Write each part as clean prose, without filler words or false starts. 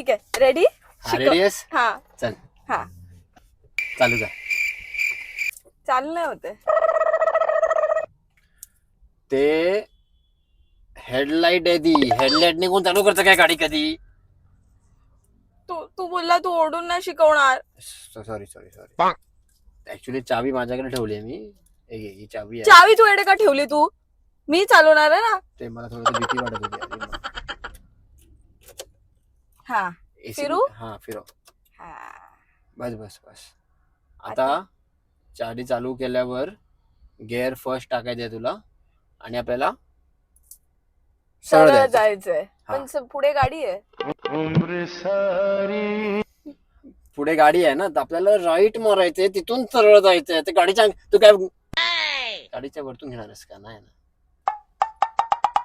ठीक आहे, ready? Ready आहेस? हा चल हा चालू कर. चालू नाही होते. ते हेडलाईट आहे ती. हेडलाईट निघून चालू करतं काय गाडी कधी? तू तू बोलला तू ओढून नाही शिकवणार. Sorry sorry sorry. ऍक्च्युली चावी माझ्याकडे ठेवली आहे मी. ही चावी आहे. चावी तू एवढे का ठेवली? तू मी चालवणार आहे ना. ते मला थोडं भीती वाटत होती. हा फिरू? हा फिरो. हा. बस बस बस. आता चावी चालू केल्यावर गिअर फर्स्ट टाकायचे तुला आणि आपल्याला सरळ जायचंय. पण पुढे गाडी आहे. पुढे गाडी आहे ना, तर आपल्याला राईट मारायचंय, तिथून सरळ जायचंय. ते गाडीच्या तू काय गाडीच्या वरतून घेणारस का? नाही ना.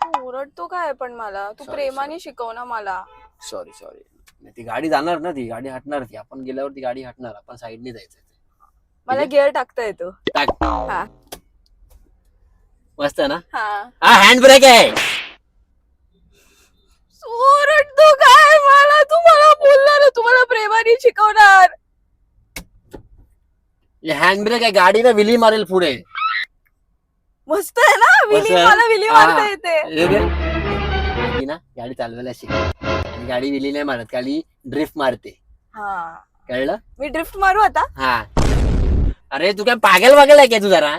तू ओरडतो काय पण मला? तू प्रेमाने शिकव ना मला. Sorry sorry. ती गाडी जाणार ना, ती गाडी हटणार. ती आपण गेल्यावर ती गाडी हटणार. आपण साईडने जायचंय. मला गिअर टाकता येतो. टाक. हा मस्त ना. हा हँड ब्रेक आहे. ओरडतो काय मला? तू मला बोलणार ना, तुम्हाला प्रेमाने शिकवणार. हँड ब्रेक आहे. गाडीला विली मारेल पुढे. मस्त आहे ना. मला विली मारता येते. ना गाडी चालवायला शिक. आणि गाडी विली नाही मारत, गाडी ड्रिफ्ट मारते. हा कळलं? मी ड्रिफ्ट मारू आता. हा. अरे तू काय पागल आहे काय तू जरा?